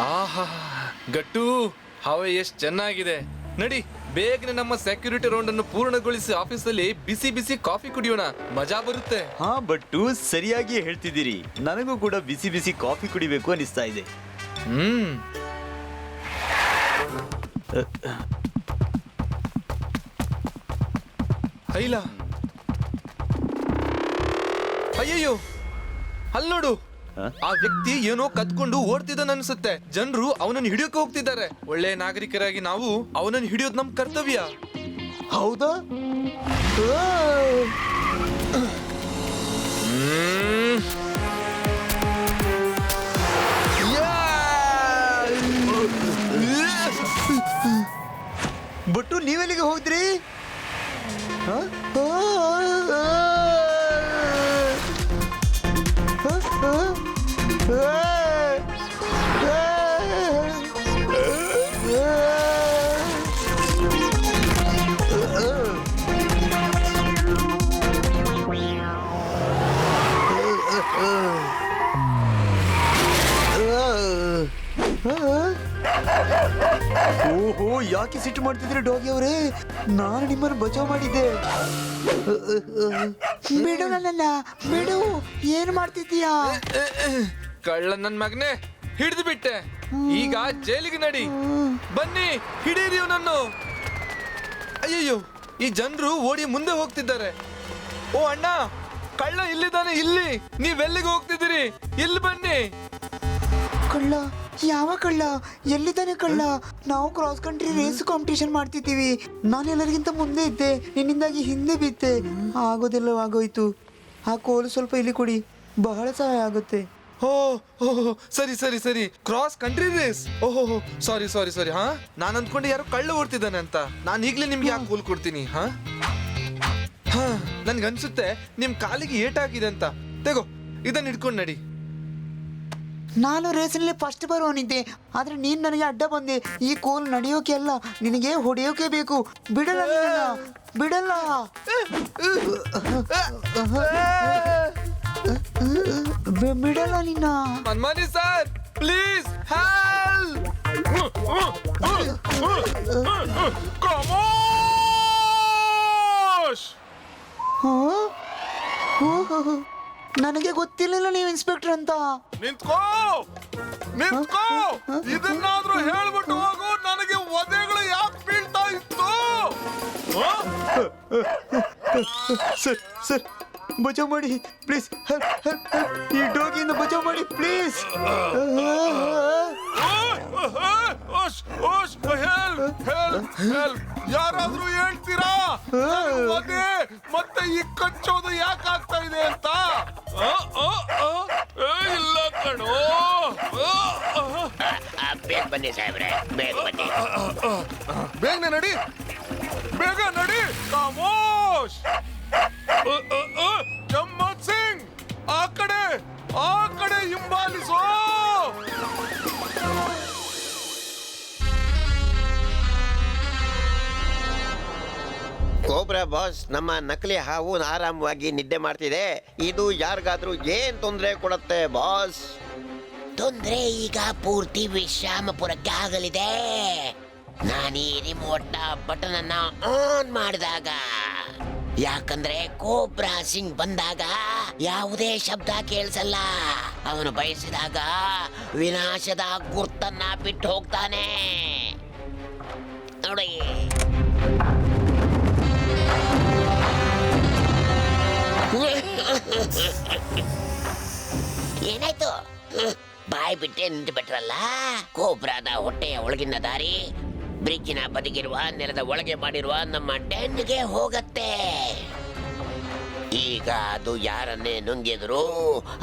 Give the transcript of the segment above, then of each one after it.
ಆಹಾ ಗಟ್ಟು ಹವೆ ಎಷ್ಟು ಚೆನ್ನಾಗಿದೆ. ನಡಿ ಬೇಗನೆ ನಮ್ಮ ಸೆಕ್ಯೂರಿಟಿ ರೌಂಡ್ ಅನ್ನು ಪೂರ್ಣಗೊಳಿಸಿ ಆಫೀಸಲ್ಲಿ ಬಿಸಿ ಬಿಸಿ ಕಾಫಿ ಕುಡಿಯೋಣ, ಮಜಾ ಬರುತ್ತೆ. ಹಾ ಬಟ್ಟು ಸರಿಯಾಗಿ ಹೇಳ್ತಿದ್ದೀರಿ. ನನಗೂ ಕೂಡ ಬಿಸಿ ಬಿಸಿ ಕಾಫಿ ಕುಡಿಬೇಕು ಅನಿಸ್ತಾ ಇದೆ. ಐಲ ಅಯ್ಯಯ್ಯೋ ಅಲ್ಲಿ ನೋಡು, ಆ ವ್ಯಕ್ತಿ ಏನೋ ಕತ್ಕೊಂಡು ಓಡ್ತಿದ್ದಾನೆ ಅನ್ಸುತ್ತೆ. ಜನರು ಅವನನ್ನು ಹಿಡಿಯೋಕೆ ಹೋಗ್ತಿದ್ದಾರೆ. ಒಳ್ಳೆ ನಾಗರಿಕರಾಗಿ ನಾವು ಅವನನ್ನು ಹಿಡಿಯೋದು ನಮ್ ಕರ್ತವ್ಯ. ಹೌದಾ? ಬಟ್ಟು ನೀವೆಲ್ಲಿಗೆ ಹೋದ್ರಿ? ಓಹೋ, ಯಾಕೆ ಸಿಟ್ಟು ಮಾಡ್ತಿದ್ರಿ ಡಾಗಿ ಅವರೇ? ನಾನು ನಿಮ್ಮನ್ನು ಬಚಾವ್ ಮಾಡಿದ್ದೆ. ಬಿಡು ನನ್ನನ್ನ, ಬಿಡು. ಏನು ಮಾಡ್ತಿದ್ದೀಯಾ? ಕಳ್ಳ ನನ್ ಮಗನೇ, ಹಿಡಿದು ಬಿಟ್ಟೆ. ಈಗ ಜೈಲಿಗೆ ನಡಿ. ಬನ್ನಿ ಹಿಡೀರಿ ಇವನನ್ನು. ಅಯ್ಯಯ್ಯೋ, ಈ ಜನರು ಓಡಿ ಮುಂದೆ ಹೋಗ್ತಿದ್ದಾರೆ. ಓ ಅಣ್ಣ, ಕಳ್ಳ ಇಲ್ಲಿದ್ದಾನೆ. ಇಲ್ಲಿ ನೀವೆಲ್ಲಿಗೆ ಹೋಗ್ತಿದ್ದೀರಿ? ಇಲ್ಲಿ ಬನ್ನಿ. ಕಳ್ಳ? ಯಾವ ಕಳ್ಳ? ಎಲ್ಲಿದ್ದಾನೆ ಕಳ್ಳ? ನಾವು ಕ್ರಾಸ್ ಕಂಟ್ರಿ ರೇಸ್ ಕಾಂಪಿಟೇಷನ್ ಮಾಡ್ತಿದ್ದೀವಿ. ನಾನು ಎಲ್ಲರಿಗಿಂತ ಮುಂದೆ ಇದ್ದೆ, ನಿನ್ನಿಂದಾಗಿ ಹಿಂದೆ ಬಿದ್ದೆ. ಆಗೋದೆಲ್ಲ ಆಗೋಯ್ತು. ಆ ಕೋಲು ಸ್ವಲ್ಪ ಇಲ್ಲಿ ಕೊಡಿ, ಬಹಳ ಸಹಾಯ ಆಗುತ್ತೆ. ಓಹೋ ಸರಿ ಸರಿ ಸರಿ, ಕ್ರಾಸ್ ಕಂಟ್ರಿ ರೇಸ್. ಓಹೋ ಸಾರಿ ಸಾರಿ ಸಾರಿ. ಹಾ, ನಾನು ಅಂದ್ಕೊಂಡು ಯಾರೋ ಕಳ್ಳ ಓಡ್ತಿದ್ದಾನೆ ಅಂತ. ನಾನು ಈಗಲೇ ನಿಮ್ಗೆ ಯಾಕೆ ಕೂಲ್ ಕೊಡ್ತೀನಿ. ಹಾ ಹಾ, ನನ್ಗನ್ಸುತ್ತೆ ನಿಮ್ ಕಾಲಿಗೆ ಏಟಾಗಿದೆ ಅಂತ. ತೆಗೋ, ಇದನ್ನ ಹಿಡ್ಕೊಂಡು ನಡಿ. ನಾನು ರೇಸಿನಲ್ಲಿ ಫಸ್ಟ್ ಬರೋನಿದ್ದೆ, ಆದ್ರೆ ನೀನ್ ನನಗೆ ಅಡ್ಡ ಬಂದೆ. ಈ ಕೋಲ್ ನಡೆಯೋಕೆ ಅಲ್ಲ, ನಿನಗೆ ಹೊಡೆಯೋಕೆ ಬೇಕು. ಬಿಡಲ್ಲ ನಿನ್ನ, ಬಿಡಲ್ಲ. ಬಿಡಲ್ಲ ನಿನ್ನ. ಮನ್ಮಾನಿ ಸರ್, ಪ್ಲೀಸ್ ಹೆಲ್ಪ್. ನನಗೆ ಗೊತ್ತಿರಲಿಲ್ಲ ನೀವು ಇನ್ಸ್ಪೆಕ್ಟರ್ ಅಂತ. ನಿಂತ್ಕೋ ನಿಂತ್ಕೋ, ಇದನ್ನಾದ್ರೂ ಹೇಳ್ಬಿಟ್ಟು ಹೋಗು. ನನಗೆ ಒದೆಗಳು ಯಾಕೆ ಬೀಳ್ತಾ ಇತ್ತು? ಸರ್ ಸರ್, ಬಚಾವ್ ಮಾಡಿ ಪ್ಲೀಸ್. ಈ ಡಾಗಿಯಿಂದ ಬಚಾವ್ ಮಾಡಿ ಪ್ಲೀಸ್. ಯಾರಾದ್ರೂ ಹೇಳ್ತೀರಾ ಒದೆ ಮತ್ತೆ ಈ ಕಚ್ಚೋದು ಯಾಕೆ ಆಗ್ತಾ ಇದೆ ಅಂತ? ಇಲ್ಲ ಕಣೋ. ಬೇಗ ಬನ್ನಿ ಸಾಹೇಬ್ರೆ, ಬೇಗ ಬನ್ನಿ. ಬೇಗನೆ ನಡಿ, ಬೇಗ ನಡಿ. ಖಾಮೋಶ್. ಚಮ್ಮತ್ ಸಿಂಗ್, ಆ ಕಡೆ ಹಿಂಬಾಲಿಸೋ. ಕೋಬ್ರಾ ಬಾಸ್, ನಮ್ಮ ನಕಲಿ ಹಾವು ಆರಾಮವಾಗಿ ನಿದ್ದೆ ಮಾಡ್ತಿದೆ. ಇದು ಯಾರಿಗಾದ್ರೂ ಏನ್ ತೊಂದರೆ ಕೊಡುತ್ತೆ ಬಾಸ್? ತೊಂದರೆ ಈಗ ಪೂರ್ತಿ ವಿಶ್ರಾಮಪುರಕ್ಕೆ ಆಗಲಿದೆ. ನಾನೀ ರಿಮೋಟ್ ಬಟನ್ ಅನ್ನ ಆನ್ ಮಾಡಿದಾಗ, ಯಾಕಂದ್ರೆ ಕೋಬ್ರಾ ಸಿಂಗ್ ಬಂದಾಗ ಯಾವುದೇ ಶಬ್ದ ಕೇಳಿಸಲ್ಲ. ಅವನು ಬಯಸಿದಾಗ ವಿನಾಶದ ಗುರ್ತನ್ನ ಬಿಟ್ಟು ಹೋಗ್ತಾನೆ. ನೋಡಿ, ಏನಾಯ್ತು? ಬಾಯಿ ಬಿಟ್ಟೆ ನಿಂತು ಬಿಟ್ರಲ್ಲ. ಕೋಬ್ರಾದ ಹೊಟ್ಟೆಯ ಒಳಗಿನ ದಾರಿ ಬ್ರಿಡ್ಜಿನ ಬದಿಗಿರುವ ನೆಲದ ಒಳಗೆ ಮಾಡಿರುವ ನಮ್ಮ ಡೆನ್ಗೆ ಹೋಗತ್ತೆ. ಈಗ ಅದು ಯಾರನ್ನೇ ನುಂಗಿದ್ರು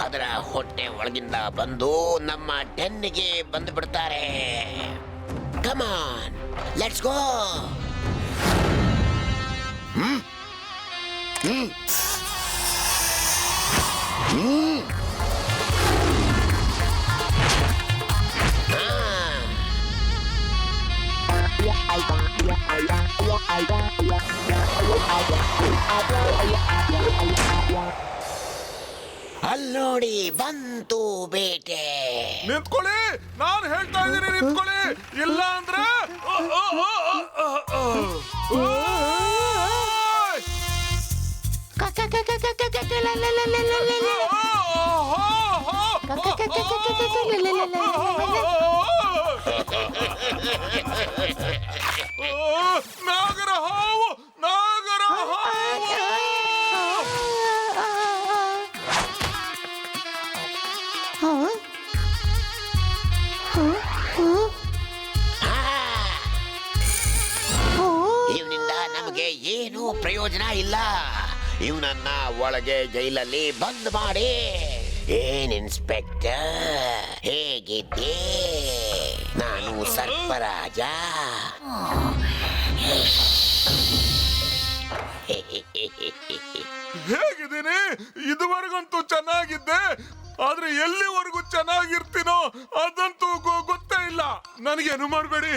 ಅದರ ಹೊಟ್ಟೆ ಒಳಗಿಂದ ಬಂದು ನಮ್ಮ ಡೆನ್ಗೆ ಬಂದು ಬಿಡ್ತಾರೆ. ಕಮಾನ್, ಲೆಟ್ಸ್ ಗೋ. ಅಲ್ಲೋಡಿ, ಬಂತು ಬೇಟೆ. ನಿಂತ್ಕೊಳ್ಳಿ, ನಾನು ಹೇಳ್ತಾ ಇದ್ದೀನಿ ನಿಂತ್ಕೊಳ್ಳಿ, ಇಲ್ಲ ಅಂದ್ರೆ ನಾಗರ ಹಾವು, ನಾಗರ ಹಾವು. ಇವನಿಂದ ನಮಗೆ ಏನೂ ಪ್ರಯೋಜನ ಇಲ್ಲ. ಇವನನ್ನ ಒಳಗೆ ಜೈಲಲ್ಲಿ ಬಂದ್ ಮಾಡಿ. ಏನ್ ಇನ್ಸ್ಪೆಕ್ಟರ್, ಹೇಗಿದ್ದೆ? ನಾನು ಸರ್ಪರಾಜ. ಹೇಗಿದ್ದೀನಿ? ಇದುವರೆಗಂತೂ ಚೆನ್ನಾಗಿದ್ದೆ, ಆದ್ರೆ ಎಲ್ಲಿವರೆಗೂ ಚೆನ್ನಾಗಿರ್ತೀನೋ ಅದಂತೂ ಗೊತ್ತೇ ಇಲ್ಲ. ನನಗೇನು ಮಾಡಬೇಡಿ,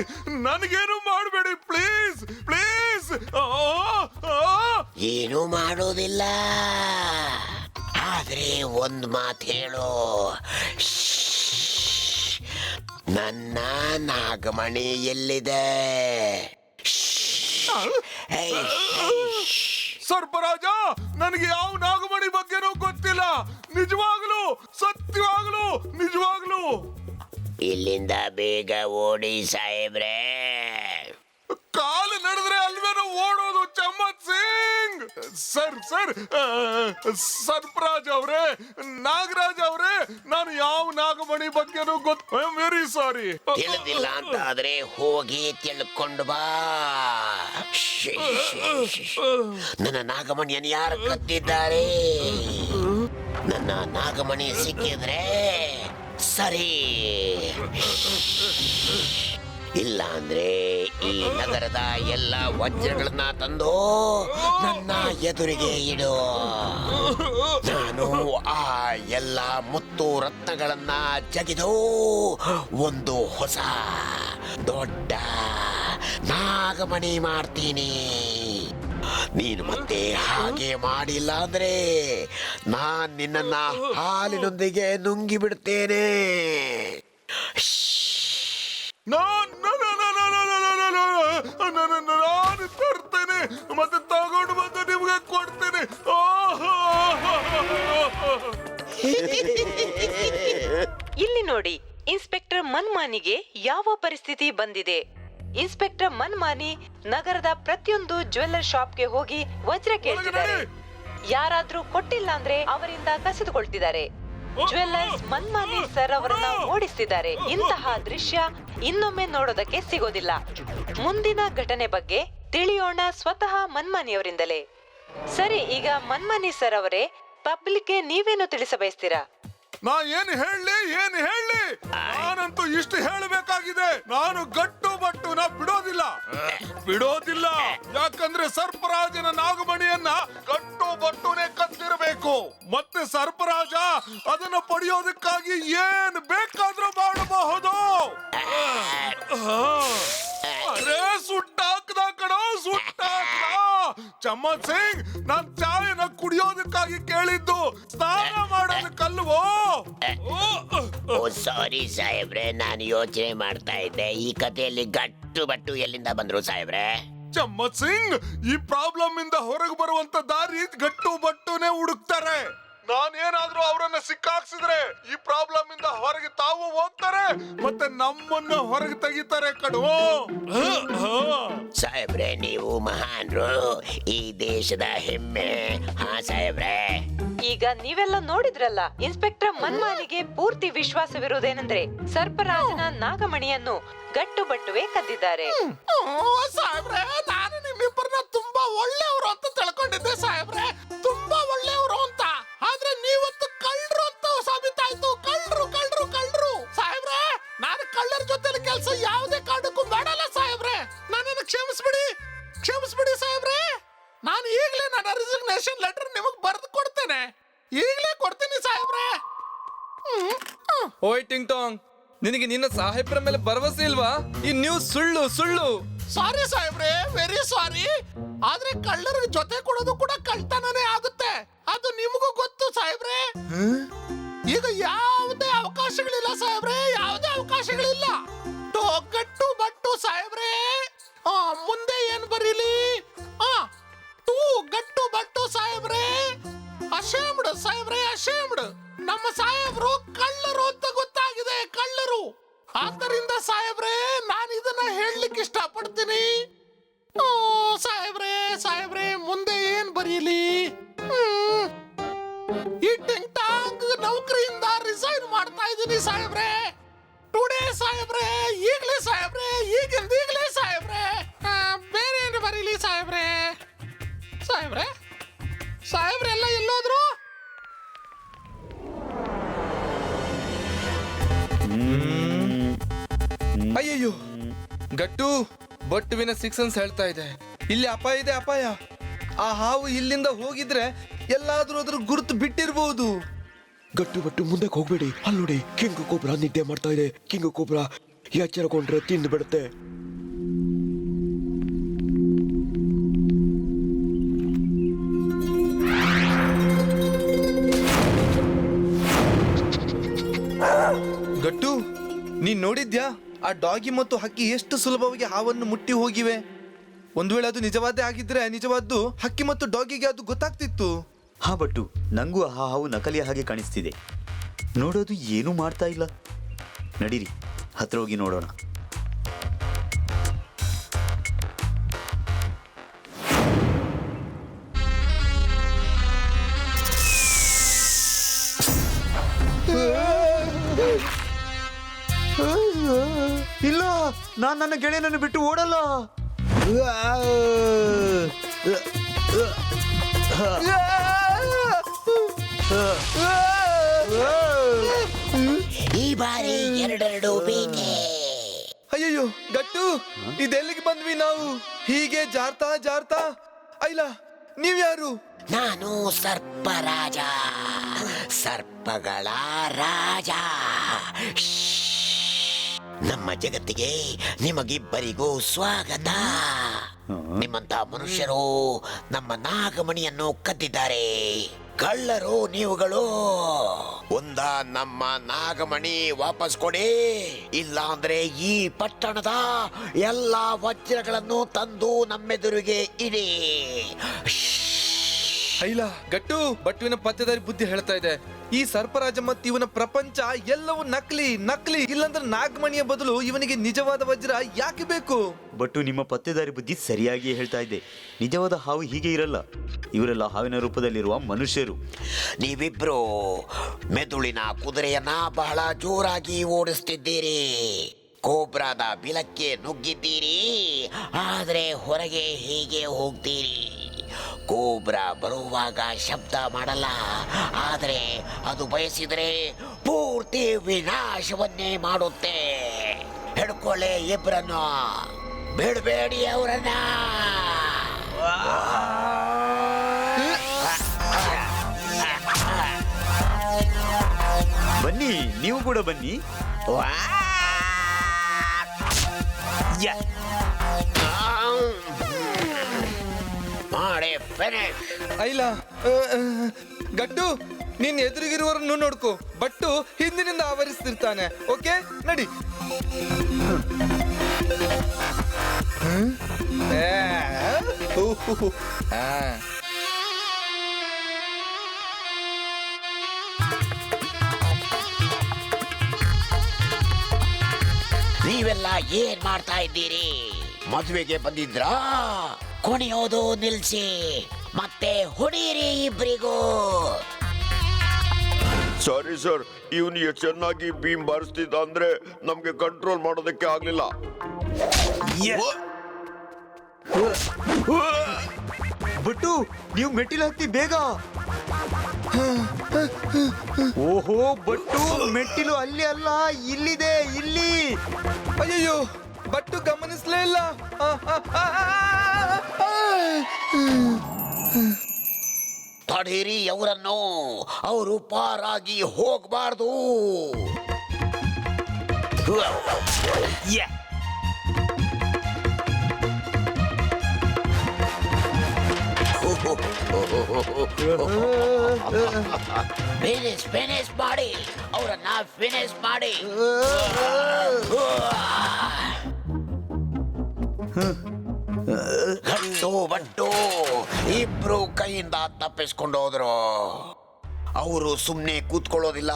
ನನಗೇನು ಮಾಡಬೇಡಿ, ಪ್ಲೀಸ್ ಪ್ಲೀಸ್. ಏನು ಮಾಡೋದಿಲ್ಲ, ಆದ್ರೆ ಒಂದ್ ಮಾತು ಹೇಳು. ನನ್ನ ನಾಗಮಣಿ ಎಲ್ಲಿದೆ? ಸರ್ಪರಾಜ, ನನಗೆ ಯಾವ ನಾಗಮಣಿ ಬಗ್ಗೆನೂ ಗೊತ್ತಿಲ್ಲ. ನಿಜವಾಗ್ಲು, ಸತ್ಯವಾಗ್ಲು, ನಿಜವಾಗ್ಲು. ಇಲ್ಲಿಂದ ಬೇಗ ಓಡಿ ಸಾಹೇಬ್ರೆ. ಕಾಲು ನಡೆದ್ರೆ ಅಲ್ವೇನೋ ಓಡೋದು ಚಮ್ಮತ್ ಸಿಂಗ್. ಸರ್ ಸರ್ ಸರ್ಪರಾಜ್ ಅವರೇ, ನಾಗರಾಜ್ ಅವರೇ, ನಾನು ಯಾವ ನಾಗಮಣಿ ಬಗ್ಗೆನೂ ಗೊತ್ತು. I am very sorry. ತಿಳಿದಿಲ್ಲ ಅಂತ ಆದ್ರೆ ಹೋಗಿ ತಿಳ್ಕೊಂಡು ಬಾ. ನನ್ನ ನಾಗಮಣಿಯನ್ನು ಯಾರು ಕದ್ದಿದ್ದಾರೆ? ನನ್ನ ನಾಗಮಣಿ ಸಿಕ್ಕಿದ್ರೆ ಸರಿ, ಇಲ್ಲ ಅಂದ್ರೆ ಈ ನಗರದ ಎಲ್ಲ ವಜ್ರಗಳನ್ನ ತಂದು ನನ್ನ ಎದುರಿಗೆ ಇಡು. ನಾನು ಆ ಎಲ್ಲ ಮುತ್ತು ರತ್ನಗಳನ್ನ ಜಗಿದು ಒಂದು ಹೊಸ ದೊಡ್ಡ ನಾಗಮಣಿ ಮಾಡ್ತೀನಿ. ನೀನು ಮತ್ತೆ ಹಾಗೆ ಮಾಡಿಲ್ಲ ಅಂದ್ರೆ ನಾನ್ ನಿನ್ನನ್ನ ಹಾಲಿನೊಂದಿಗೆ ನುಂಗಿ ಬಿಡ್ತೇನೆ. ನಾನು ತರ್ತೇನೆ, ಮತ್ತೆ ತಗೊಂಡು ಬಂದು ನಿಮ್ಗೆ ಕೊಡ್ತೇನೆ. ಇಲ್ಲಿ ನೋಡಿ, ಇನ್ಸ್ಪೆಕ್ಟರ್ ಮನ್ಮಾನಿಗೆ ಯಾವ ಪರಿಸ್ಥಿತಿ ಬಂದಿದೆ. ಇನ್ಸ್ಪೆಕ್ಟರ್ ಮನ್ಮಾನಿ ನಗರದ ಪ್ರತಿಯೊಂದು ಜ್ಯುವೆಲ್ಲರ್ ಶಾಪ್ಗೆ ಹೋಗಿ ವಜ್ರ ಕೇಳ್ತಿದ್ದಾರೆ. ಯಾರಾದ್ರೂ ಕೊಟ್ಟಿಲ್ಲ ಅಂದ್ರೆ ಅವರಿಂದ ಕಸಿದುಕೊಳ್ತಿದ್ದಾರೆ. ಜ್ಯುವೆಲ್ಲರ್ಸ್ ಮನ್ಮಾನಿ ಸರ್ ಅವರನ್ನ ಓಡಿಸ್ತಿದ್ದಾರೆ. ಇಂತಹ ದೃಶ್ಯ ಇನ್ನೊಮ್ಮೆ ನೋಡೋದಕ್ಕೆ ಸಿಗೋದಿಲ್ಲ. ಮುಂದಿನ ಘಟನೆ ಬಗ್ಗೆ ತಿಳಿಯೋಣ ಸ್ವತಃ ಮನ್ಮಾನಿಯವರಿಂದಲೇ. ಸರಿ, ಈಗ ಮನ್ಮಾನಿ ಸರ್ ಅವರೇ, ಪಬ್ಲಿಕ್ಗೆ ನೀವೇನು ತಿಳಿಸಬಯಸ್ತೀರಾ? ನಾ ಏನ್ ಹೇಳಿ, ನಾನಂತೂ ಇಷ್ಟು ಹೇಳಬೇಕಾಗಿದೆ. ನಾನು ಗಟ್ಟು ಬಟ್ಟು ನಾ ಬಿಡೋದಿಲ್ಲ. ಯಾಕಂದ್ರೆ ಸರ್ಪರಾಜನ ನಾಗಮಣಿಯನ್ನ ಗಟ್ಟು ಬಟ್ಟುನೇ ಕತ್ತಿರಬೇಕು. ಮತ್ತೆ ಸರ್ಪರಾಜ ಅದನ್ನ ಪಡೆಯೋದಕ್ಕಾಗಿ ಏನ್ ಬೇಕಾದ್ರೂ ಮಾಡಬಹುದು. ಅರೇ ಸುಟ್ಟಾಕ್ದ ಕಣೋ, ಸುಟ್ಟಾಕ್ದ. ಚಮ್ಮತ್ ಸಿಂಗ್, ನಾನ್ ಚಾಯನ ಕುಡಿಯೋದಕ್ಕಾಗಿ ಕೇಳಿದ್ದು, ಸ್ನಾನ ಮಾಡೋದಕ್ಕಲ್ವೋ. ಓ ಸಾರಿ ಸಾಹೇಬ್ರೆ, ನಾನು ಯೋಚನೆ ಮಾಡ್ತಾ ಇದ್ದೆ ಈ ಕಥೆಯಲ್ಲಿ ಗಟ್ಟು ಬಟ್ಟು ಎಲ್ಲಿಂದ ಬಂದ್ರು ಸಾಹೇಬ್ರೆ. ಚಮ್ಮತ್ ಸಿಂಗ್, ಈ ಪ್ರಾಬ್ಲಮ್ ಇಂದ ಹೊರಗೆ ಬರುವಂತ ದಾರಿ ಗಟ್ಟು ಬಟ್ಟುನೇ ಹುಡುಕ್ತಾರೆ. ನಾನೇನಾದ್ರೂ ಅವರನ್ನ ಸಿಕ್ಕಾಕ್ಸಿದ್ರೆ ಈ ಪ್ರಾಬ್ಲಮ್ ಇಂದ ಹೊರಗೆ ತಾವು ಹೋಗ್ತಾರೆ, ಮತ್ತೆ ನಮ್ಮನ್ನ ಹೊರಗೆ ತೆಗಿತಾರೆ ಕಣೋ. ಸಾಹೇಬ್ರೆ, ನೀವು ಮಹಾನ್ರು, ಈ ದೇಶದ ಹೆಮ್ಮೆ. ಹಾ ಸಾಹೇಬ್ರೆ. ಈಗ ನೀವೆಲ್ಲ ನೋಡಿದ್ರಲ್ಲ, ಇನ್ಸ್ಪೆಕ್ಟರ್ ಮನ್ಮಾನಿಗೆ ಪೂರ್ತಿ ವಿಶ್ವಾಸವಿರುವುದೇನೆಂದ್ರೆ ಸರ್ಪರಾಜನ ನಾಗಮಣಿಯನ್ನು ಗಟ್ಟು ಬಟ್ಟುವೆ ಕದ್ದಿದ್ದಾರೆ. ಸಾಹೇಬ್ರೆ, ನಾನು ನಿಮ್ಮಿಬ್ಬರನ್ನ ತುಂಬಾ ಒಳ್ಳೆಯವರು ಅಂತ ತಿಳ್ಕೊಂಡಿದ್ದೆ ಸಾಹೇಬ್ರೆ, ತುಂಬಾ ಒಳ್ಳೆಯವರು ಅಂತ. ಆದ್ರೆ ನೀವತ್ತು ಕಳ್ಳರು ಅಂತ ಸಾಬೀತಾಯ್ತು. ಕಳ್ಳರು ಕಳ್ಳರು ಕಳ್ಳರು ಸಾಹೇಬ್ರೆ. ನಾನು ಕಳ್ಳರ ಜೊತೆ ಕೆಲಸ ಯಾವುದೇ ಕಾರಣಕ್ಕೂ ಮಾಡಲ್ಲ ಸಾಹೇಬ್ರೆ. ನನ್ನನ್ನು ಕ್ಷಮಿಸ್ಬಿಡಿ ಸಾಹೇಬ್ರೆ. ನಾನು ಈಗಲೇ ನನ್ನ ರಿಸಿಗ್ನೇಷನ್ ಲೆಟರ್ ನಿಮಗೆ ಬರೆದು ಕೊಡ್ತೇನೆ. ಈಗಲೇ ಕೊಡ್ತೀನಿ ಸಾಹೇಬ್ರೆ. ಓಯ್ ಟಿಂಗ್ ಟಾಂಗ್, ನಿನಗೆ ನಿನ್ನ ಸಾಹೇಬ್ರ ಮೇಲೆ ಭರವಸೆ ಇಲ್ವಾ? ಈ ನ್ಯೂಸ್ ಸುಳ್ಳು. ಸಾರಿ ಸಾಹೇಬ್ರೆ, ವೆರಿ ಸಾರಿ. ಆದ್ರೆ ಕಳ್ಳರ ಜೊತೆ ಕೊಡೋದು ಕೂಡ ಕಳ್ತನನೇ ಆಗುತ್ತೆ. ಅದು ನಿಮಗೂ ಗೊತ್ತು ಸಾಹೇಬ್ರೆ. ಈಗ ಯಾವುದೇ ಅವಕಾಶಗಳಿಲ್ಲ ಸಾಹೇಬ್ರೆ. ಸಾಹೇಬ್ರು ಕಳ್ಳರು ಅಂತ ಗೊತ್ತಾಗಿದೆ, ಕಳ್ಳರು. ಆದ್ದರಿಂದ ಸಾಹೇಬ್ರೆ ನಾನು ಇದನ್ನ ಹೇಳಲಿಕ್ಕೆ ಇಷ್ಟಪಡ್ತೀನಿ. ಸಾಹೇಬ್ರೆ ಮುಂದೆ ಏನ್ ಬರೀಲಿ? ಈ ಟಿಂಗ್ ಟಾಂಗ್ ನೌಕರಿಯಿಂದ ರಿಸೈನ್ ಮಾಡ್ತಾ ಇದ್ದೀನಿ ಸಾಹೇಬ್ರೆ. ಟುಡೇ ಸಾಹೇಬ್ರೆ, ಈಗಲೇ ಸಾಹೇಬ್ರೆ, ಈಗಲೇ ಸಾಹೇಬ್ರೆ. ಬೇರೆ ಏನು ಬರೀಲಿ ಸಾಹೇಬ್ರೆ? ಸಾಹೇಬ್ರೆಲ್ಲ ಎಲ್ಲೋದ್ರು? ಅಯ್ಯಯ್ಯೋ, ಗಟ್ಟು ಬಟ್ಟುವಿನ ಸಿಕ್ಸನ್ಸ್ ಹೇಳ್ತಾ ಇದೆ, ಇಲ್ಲಿ ಅಪಾಯ ಇದೆ, ಅಪಾಯ. ಆ ಹಾವು ಇಲ್ಲಿಂದ ಹೋಗಿದ್ರೆ ಎಲ್ಲಾದ್ರೂ ಅದ್ರ ಗುರುತು ಬಿಟ್ಟಿರ್ಬೋದು. ಗಟ್ಟು ಮುಂದಕ್ಕೆ ಹೋಗ್ಬೇಡಿ. ಅಲ್ಲಿ ನೋಡಿ, ಕಿಂಗ್ ಕೋಬ್ರಾ ನಿದ್ದೆ ಮಾಡ್ತಾ ಇದೆ. ಕಿಂಗ್ ಕೋಬ್ರಾ ಎಚ್ಚರಕೊಂಡ್ರೆ ತಿಂದು ಬಿಡುತ್ತೆ. ಗಟ್ಟು, ನೀನ್ ನೋಡಿದ್ಯಾ ಆ ಡಾಗಿ ಮತ್ತು ಹಕ್ಕಿ ಎಷ್ಟು ಸುಲಭವಾಗಿ ಹಾವನ್ನು ಮುಟ್ಟಿ ಹೋಗಿವೆ? ಒಂದು ವೇಳೆ ಅದು ನಿಜವಾದೇ ಆಗಿದ್ರೆ ನಿಜವಾದ್ದು ಹಕ್ಕಿ ಮತ್ತು ಡಾಗಿಗೆ ಅದು ಗೊತ್ತಾಗ್ತಿತ್ತು. ಹಾ ಬಟ್ಟು, ನಂಗೂ ಆ ಹಾವು ನಕಲಿಯ ಹಾಗೆ ಕಾಣಿಸ್ತಿದೆ. ನೋಡೋದು ಏನೂ ಮಾಡ್ತಾ ಇಲ್ಲ. ನಡೀರಿ, ಹತ್ರ ಹೋಗಿ ನೋಡೋಣ. ಇಲ್ಲ, ನಾನ್ ನನ್ನ ಗೆಳೆಯನನ್ನು ಬಿಟ್ಟು ಓಡಲ್ಲ. ಈ ಬಾರಿ ಎರಡೆರಡು ಬೇಕೆ. ಅಯ್ಯಯ್ಯೋ ಗಟ್ಟು, ಇದೆಲ್ಲಿಗೆ ಬಂದ್ವಿ ನಾವು? ಹೀಗೆ ಜಾರ್ತಾ ಜಾರ್ತಾ. ಇಲ್ಲ, ನೀವ್ಯಾರು? ನಾನು ಸರ್ಪರಾಜ, ಸರ್ಪಗಳ ರಾಜ. ನಮ್ಮ ಜಗತ್ತಿಗೆ ನಿಮಗಿಬ್ಬರಿಗೂ ಸ್ವಾಗತ. ನಿಮ್ಮಂತ ಮನುಷ್ಯರು ನಮ್ಮ ನಾಗಮಣಿಯನ್ನು ಕದ್ದಿದ್ದಾರೆ. ಕಳ್ಳರು ನೀವುಗಳು. ಒಂದ ನಮ್ಮ ನಾಗಮಣಿ ವಾಪಸ್ ಕೊಡಿ, ಇಲ್ಲ ಅಂದ್ರೆ ಈ ಪಟ್ಟಣದ ಎಲ್ಲಾ ವಜ್ರಗಳನ್ನು ತಂದು ನಮ್ಮೆದುರಿಗೆ ಇಡಿ. ಇಲ್ಲ ಗಟ್ಟು, ಬಟ್ಟುವಿನ ಪತ್ತೆದಾರಿ ಬುದ್ಧಿ ಹೇಳ್ತಾ ಇದೆ. ಈ ಸರ್ಪರಾಜ ಮತ್ತು ಇವನ ಪ್ರಪಂಚ ಎಲ್ಲವೂ ನಕಲಿ. ಇಲ್ಲಾಂದ್ರೆ ನಾಗಮಣಿಯ ಬದಲು ಇವನಿಗೆ ನಿಜವಾದ ವಜ್ರ ಯಾಕೆ ಬೇಕು? ಬಟ್ಟು, ನಿಮ್ಮ ಪತ್ತೆದಾರಿ ಬುದ್ಧಿ ಸರಿಯಾಗಿ ಹೇಳ್ತಾ ಇದೆ. ನಿಜವಾದ ಹಾವು ಹೀಗೆ ಇರಲ್ಲ. ಇವರೆಲ್ಲ ಹಾವಿನ ರೂಪದಲ್ಲಿರುವ ಮನುಷ್ಯರು. ನೀವಿಬ್ರು ಮೆದುಳಿನ ಕುದುರೆಯನ್ನ ಬಹಳ ಜೋರಾಗಿ ಓಡಿಸ್ತಿದ್ದೀರಿ. ಕೋಬ್ರಾದ ಬಿಲಕ್ಕೆ ನುಗ್ಗಿದ್ದೀರಿ, ಆದ್ರೆ ಹೊರಗೆ ಹೇಗೆ ಹೋಗ್ತೀರಿ? ಕೋಬ್ರಾ ಬರುವಾಗ ಶಬ್ದ ಮಾಡಲ್ಲ, ಆದರೆ ಅದು ಬಯಸಿದರೆ ಪೂರ್ತಿ ವಿನಾಶವನ್ನೇ ಮಾಡುತ್ತೆ. ಹಿಡ್ಕೊಳ್ಳೆ ಇಬ್ಬರನ್ನು, ಬಿಡಬೇಡಿ ಅವರನ್ನ. ಬನ್ನಿ, ನೀವು ಕೂಡ ಬನ್ನಿ. ಮಾಡಿ ಫಿನಿಶ್. ಇಲ್ಲ ಗಟ್ಟು, ನೀನ್ ಎದುರಿಗಿರುವವರನ್ನು ನೋಡ್ಕೋ. ಬಟ್ಟು ಹಿಂದಿನಿಂದ ಆವರಿಸ್ತಿರ್ತಾನೆ. ಓಕೆ, ನಡಿ. ನೀವೆಲ್ಲ ಏನ್ ಮಾಡ್ತಾ ಇದ್ದೀರಿ? ಮದುವೆಗೆ ಬಂದಿದ್ರಾ? ಕುಣಿಯೋದು ನಿಲ್ಸಿ, ಮತ್ತೆ ಹೊಡೀರಿ ಇಬ್ರಿಗೂ. ಸಾರಿ ಸರ್, ಇವನು ಎಷ್ಟು ಚೆನ್ನಾಗಿ ಬೀಮ್ ಬಾರಿಸ್ತಿದ್ದ ಅಂದ್ರೆ ನಮ್ಗೆ ಕಂಟ್ರೋಲ್ ಮಾಡೋದಕ್ಕೆ ಆಗ್ಲಿಲ್ಲ. ಬಟ್ಟು, ನೀವು ಮೆಟ್ಟಿಲು ಹತ್ತಿ ಬೇಗ. ಓಹೋ ಬಟ್ಟು, ಮೆಟ್ಟಿಲು ಅಲ್ಲಿ ಅಲ್ಲ, ಇಲ್ಲಿದೆ, ಇಲ್ಲಿ. ಅಯ್ಯಯ್ಯೋ, ಬಟ್ಟು ಗಮನಿಸ್ಲೇ ಇಲ್ಲ. ತಡೀರಿ ಅವರನ್ನು, ಅವರು ಪಾರಾಗಿ ಹೋಗಬಾರ್ದು. ಫಿನಿಶ್ ಮಾಡಿ ಅವರನ್ನ, ಫಿನಿಶ್ ಮಾಡಿ. ಗಟ್ಟು ಬಟ್ಟು ಇಬ್ರು ಕೈಯಿಂದ ತಪ್ಪಿಸ್ಕೊಂಡು ಹೋದ್ರು. ಅವರು ಸುಮ್ಮನೆ ಕೂತ್ಕೊಳ್ಳೋದಿಲ್ಲ.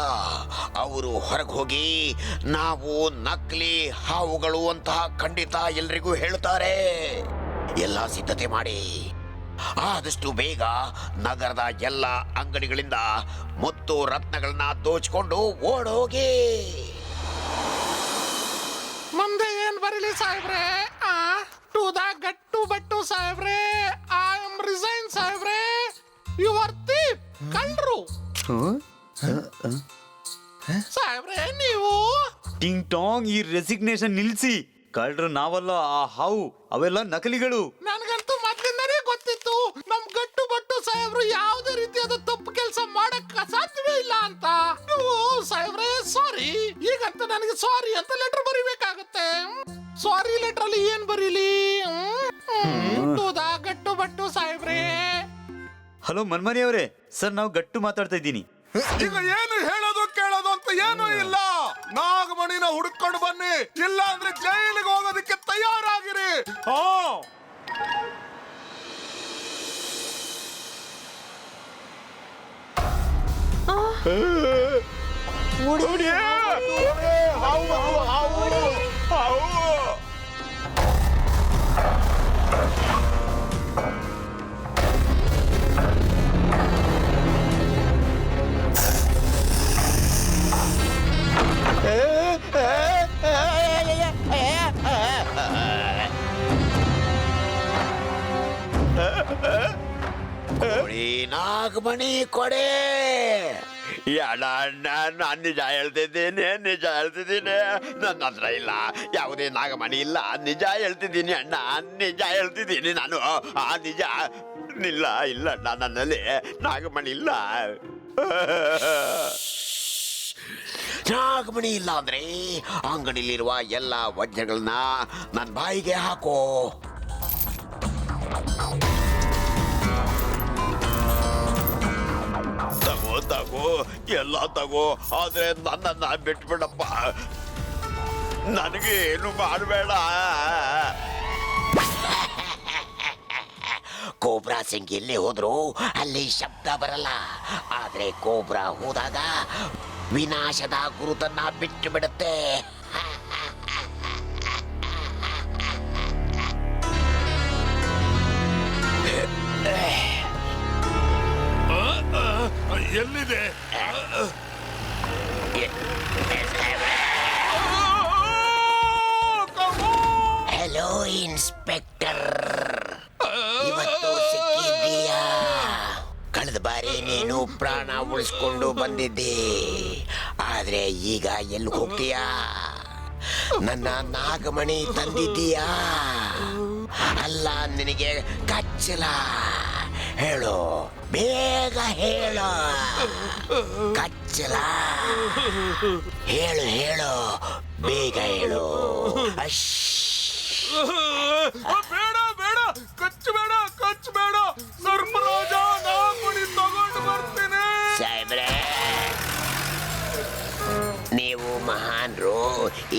ಅವರು ಹೊರಗೆ ಹೋಗಿ ನಾವು ನಕಲಿ ಹಾವುಗಳು ಅಂತ ಖಂಡಿತ ಎಲ್ರಿಗೂ ಹೇಳ್ತಾರೆ. ಎಲ್ಲ ಸಿದ್ಧತೆ ಮಾಡಿ ಆದಷ್ಟು ಬೇಗ ನಗರದ ಎಲ್ಲ ಅಂಗಡಿಗಳಿಂದ ಮುತ್ತು ರತ್ನಗಳನ್ನ ದೋಚಿಕೊಂಡು ಓಡೋಗಿ. ಮುಂದೆ ಏನ್ ಬರೀಲಿ ಸಾಹೇಬ್ರೆ? ಟು ದ ಗಟ್ಟು ಬಟ್ಟು ಸಾಹೇಬ್ರೆ. ಐ ಆಮ್ ರಿಸೈನ್ ಸಾಹೇಬ್ರೆ. ಯು ಆರ್ ಥೀಪ್, ಕಳ್ರು ಸಾಹೇಬ್ರೆ. ನೀವು ಟಿಂಗ್ ಟಾಂಗ್, ಈ ರೆಸಿಗ್ನೇಷನ್ ನಿಲ್ಸಿ. ಕಳ್ರು ನಾವಲ್ಲ, ಆ ಹಾವು ಅವೆಲ್ಲ ನಕಲಿಗಳು. ನನಗಂತೂ ಮೊದ್ಲಿಂದನೇ ಗೊತ್ತಿತ್ತು ನಮ್ ಗಟ್ಟು ಬಟ್ಟು ಸಾಹೇಬ್ರು ಯಾವುದೇ ರೀತಿಯಾದ ತಪ್ಪು ಕೆಲಸ ಮಾಡಕ್ ಸಾಧ್ಯವೇ ಇಲ್ಲ ಅಂತ. ನೀವು ಸಾಹೇಬ್ರೆ ಸಾರಿ. ಈಗಂತೂ ನನಗೆ ಸಾರಿ ಅಂತ ಲೆಟರ್ ಬರಿಬೇಕಾಗುತ್ತೆ. ಸಾರಿ ಲೆಟರ್ ಅಲ್ಲಿ ಏನ್ ಬರೀಲಿ? ಗಟ್ಟು ಬಟ್ಟು ಸಾಹೇಬ್ರೆ. ಹಲೋ ಮನ್ಮನಿ ಅವರೇ, ಸರ್ ನಾವು ಗಟ್ಟು ಮಾತಾಡ್ತಾ ಇದ್ದೀನಿ. ಈಗ ಏನು ಹೇಳೋದು ಕೇಳೋದು ಅಂತ ಏನೂ ಇಲ್ಲ. ನಾಗಮಣಿನ ಹುಡುಕೊಂಡು ಬನ್ನಿ, ಇಲ್ಲ ಅಂದ್ರೆ ಜೈಲಿಗೆ ಹೋಗೋದಕ್ಕೆ ತಯಾರಾಗಿರಿ. ಕೊಡಿ ನಾಗಮಣಿ ಕೊಡೆ. ನಾನು ನಿಜ ಹೇಳ್ತಿದ್ದೀನಿ, ನಿಜ ಹೇಳ್ತಿದ್ದೀನಿ. ನನ್ನ ಹತ್ರ ಇಲ್ಲ, ಯಾವುದೇ ನಾಗಮಣಿ ಇಲ್ಲ. ನಿಜ ಹೇಳ್ತಿದ್ದೀನಿ ಅಣ್ಣ, ನಿಜ ಹೇಳ್ತಿದ್ದೀನಿ ನಾನು. ನಿಜ ಇಲ್ಲ, ಇಲ್ಲ ಅಣ್ಣ, ನನ್ನಲ್ಲಿ ನಾಗಮಣಿ ಇಲ್ಲ. ನಾಗಮಣಿ ಇಲ್ಲ ಅಂದ್ರೆ ಅಂಗಡಿಲಿರುವ ಎಲ್ಲ ವಜ್ರಗಳನ್ನ ನನ್ನ ಬಾಯಿಗೆ ಹಾಕೋ. ತಗೋ ತಗೋ, ಎಲ್ಲ ತಗೋ, ಆದ್ರೆ ನನ್ನನ್ನ ಬಿಟ್ಬಿಡಪ್ಪ. ನನಗೆ ಏನು ಮಾಡಬೇಡ. ಕೋಬ್ರಾ ಸಿಂಗ್ ಎಲ್ಲಿ ಹೋದ್ರು ಅಲ್ಲಿ ಶಬ್ದ ಬರಲ್ಲ. ಆದ್ರೆ ಕೋಬ್ರಾ ಹೋದಾಗ ವಿನಾಶದ ಗುರುತನ್ನ ಬಿಟ್ಟು ಬಿಡುತ್ತೆ. ಎಲ್ಲಿದೆ? ಹಲೋ ಇನ್ಸ್ಪೆಕ್ಟರ್, ಇವತ್ತು ಸಿಕ್ಕಿದ್ದೀಯಾ? ಕಳೆದ ಬಾರಿ ನೀನು ಪ್ರಾಣ ಉಳಿಸ್ಕೊಂಡು ಬಂದಿದ್ದೆ, ಆದ್ರೆ ಈಗ ಎಲ್ಲಿ ಹೋಗ್ತೀಯಾ? ನನ್ನ ನಾಗಮಣಿ ತಂದಿದ್ದೀಯಾ? ಅಲ್ಲ, ನಿನಗೆ ಕಚ್ಚಲ. ಹೇಳು, ಬೇಗ ಹೇಳು. ಕಚ್ಚಲ, ಹೇಳು ಹೇಳು, ಬೇಗ ಹೇಳು. ಬೇಡ ಬೇಡ, ಕಚ್ಚಬೇಡ ಕಚ್ಚಬೇಡ. ಸರ್ಪರಾಜ, ನಾಗಮಣಿ ತಗೊಂಡು ಬರ್ತೀನಿ. ಸಾಹೇಬ್ರೆ, ನೀವು ಮಹಾನ್ರು,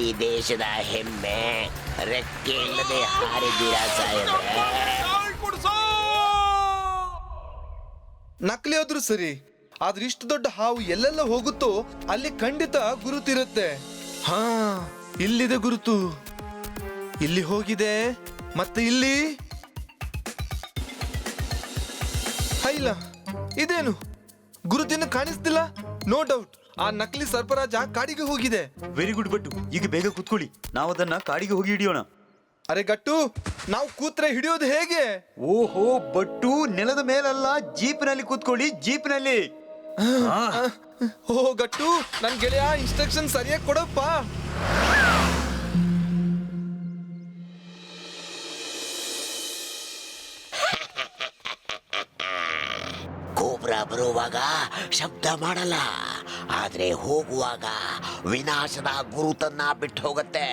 ಈ ದೇಶದ ಹೆಮ್ಮೆ. ರೆಕ್ಕೆ ಇಲ್ಲದೆ ಹಾರಿದ್ದೀರಾ ಸಾಹೇಬ್ರೆ. ನಕಲಿ ಆದ್ರೂ ಸರಿ, ಆದ್ರೆ ಇಷ್ಟು ದೊಡ್ಡ ಹಾವು ಎಲ್ಲೆಲ್ಲ ಹೋಗುತ್ತೋ ಅಲ್ಲಿ ಖಂಡಿತ ಗುರುತಿರುತ್ತೆ. ಹಾ, ಇಲ್ಲಿದೆ ಗುರುತು. ಇಲ್ಲಿ ಹೋಗಿದೆ, ಮತ್ತೆ ಇಲ್ಲಿ ಇಲ್ಲ. ಇದೇನು ಗುರುತಿನ ಕಾಣಿಸ್ತಿಲ್ಲ? ನೋ ಡೌಟ್ ಆ ನಕಲಿ ಸರ್ಪರಾಜ ಕಾಡಿಗೆ ಹೋಗಿದೆ. ವೆರಿ ಗುಡ್ ಬಟ್ಟು, ಈಗ ಬೇಗ ಕೂತ್ಕೊಳ್ಳಿ, ನಾವು ಅದನ್ನ ಕಾಡಿಗೆ ಹೋಗಿ ಹಿಡಿಯೋಣ. ಅರೆ ಗಟ್ಟು, ನಾವು ಕೂತ್ರೆ ಹಿಡಿಯೋದು ಹೇಗೆ? ಓಹೋ ಬಟ್ಟು, ನೆಲದ ಮೇಲಲ್ಲ, ಜೀಪ್ನಲ್ಲಿ ಕೂತ್ಕೊಳ್ಳಿ, ಜೀಪ್ನಲ್ಲಿ. ಓ ಗಟ್ಟು, ನನ್ ಗೆಳೆಯ ಇನ್ಸ್ಟ್ರಕ್ಷನ್ ಸರಿಯಾಗಿ ಕೊಡಪ್ಪ. ಕೋಬ್ರಾ ಬರುವಾಗ ಶಬ್ದ ಮಾಡಲ್ಲ, ಆದ್ರೆ ಹೋಗುವಾಗ ವಿನಾಶದ ಗುರುತನ್ನ ಬಿಟ್ಟು ಹೋಗುತ್ತೆ.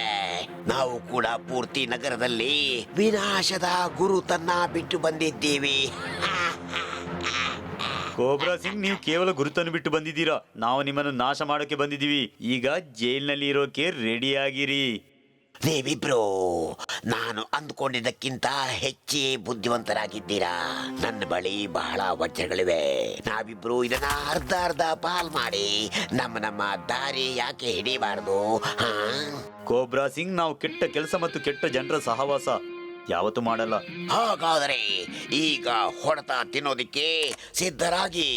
ನಾವು ಕೂಡ ಪೂರ್ತಿ ನಗರದಲ್ಲಿ ವಿನಾಶದ ಗುರುತನ್ನ ಬಿಟ್ಟು ಬಂದಿದ್ದೀವಿ. ಕೋಬ್ರಾ ಸಿಂಗ್, ನೀವು ಕೇವಲ ಗುರುತನ್ನು ಬಿಟ್ಟು ಬಂದಿದ್ದೀರಾ, ನಾವು ನಿಮ್ಮನ್ನು ನಾಶ ಮಾಡೋಕೆ ಬಂದಿದ್ದೀವಿ. ಈಗ ಜೈಲ್ನಲ್ಲಿ ಇರೋಕೆ ರೆಡಿ ಆಗಿರಿ. ನೀವಿಬ್ರು ನಾನು ಅಂದ್ಕೊಂಡಿದ್ದಕ್ಕಿಂತ ಹೆಚ್ಚೇ ಬುದ್ಧಿವಂತರಾಗಿದ್ದೀರಾ. ನನ್ನ ಬಳಿ ಬಹಳ ವಜ್ರಗಳಿವೆ. ನಾವಿಬ್ರು ಇದನ್ನ ಅರ್ಧ ಅರ್ಧ ಪಾಲ್ ಮಾಡಿ ನಮ್ಮ ದಾರಿ ಯಾಕೆ ಹಿಡಿಬಾರ್ದು? ಕೋಬ್ರಾ ಸಿಂಗ್, ನಾವು ಕೆಟ್ಟ ಕೆಲಸ ಮತ್ತು ಕೆಟ್ಟ ಜನರ ಸಹವಾಸ ಯಾವತ್ತೂ ಮಾಡಲ್ಲ. ಹಾಗಾದರೆ ಈಗ ಹೊಡೆತ ತಿನ್ನೋದಿಕ್ಕೆ ಸಿದ್ಧರಾಗಿ.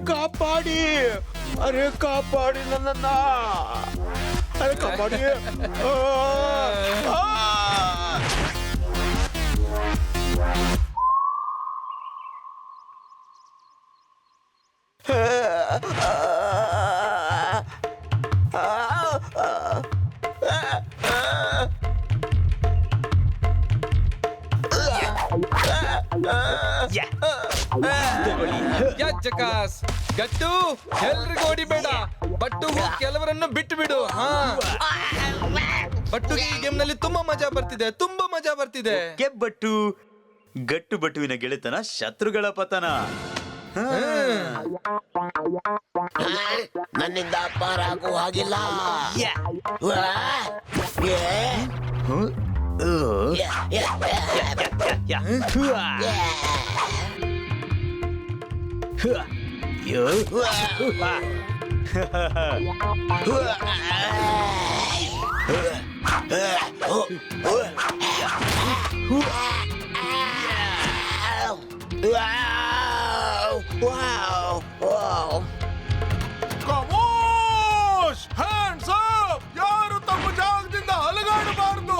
ಕಾಪಾಡಿ, ಅರೆ ಕಾಪಾಡಿ ನನ್ನನ್ನ, ಅರೆ ಕಾಪಾಡಿ. ಜಕಾಸ್ ಗಟ್ಟು, ಎಲ್ರಿಗೂ ಹೊಡಿಬೇಡ. ಬಟ್ಟು ಕೆಲವರನ್ನು ಬಿಟ್ಟು ಬಿಡು. ಬಟ್ಟು ಈ ಗೇಮ್ ನಲ್ಲಿ ತುಂಬಾ ಮಜಾ ಬರ್ತಿದೆ. ಕೆಬ್ಬಟ್ಟು, ಗಟ್ಟು ಬಟ್ಟುವಿನ ಗೆಳೆತನ, ಶತ್ರುಗಳ ಪತನ. ನನ್ನಿಂದ ಪಾರಾಗೋ ಹಾಗಿಲ್ಲ. ಖಮೋಶ್! Hands up! ಯಾರು ತಮ್ಮ ಜಾಗದಿಂದ ಅಲುಗಾಡಬಾರದು.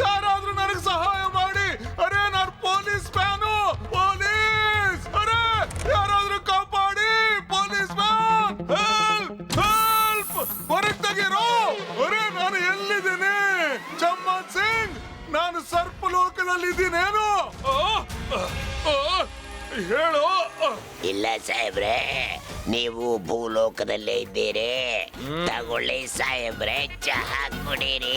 ಯಾರಾದ್ರೂ ನನಗೆ ಸಹಾಯ ಮಾಡಿ. ಅರೆ ನಾನು ಪೊಲೀಸ್ ಮ್ಯಾನು, ಪೊಲೀಸ್! ಅರೆ ಯಾರಾದ್ರೂ ಕಾಪಾಡಿ, ಪೊಲೀಸ್ ಮ್ಯಾನ್! ಹೆಲ್ಪ್! ಹೊರಗೆ ತೆಗೀರೋ. ಅರೆ ನಾನು ಎಲ್ಲಿದ್ದೀನಿ? ಚಮ್ಮನ್ ಸಿಂಗ್, ನಾನು ಸರ್ಪ ಲೋಕದಲ್ಲಿದ್ದೀನೇನು? ಹೇಳು. ಇಲ್ಲ ಸಾಹೇಬ್ರೆ, ನೀವು ಭೂಲೋಕದಲ್ಲೇ ಇದ್ದೀರಿ. ತಗೊಳ್ಳಿ ಸಾಹೇಬ್ರೆ, ಚಹಾ ಕುಡೀರಿ.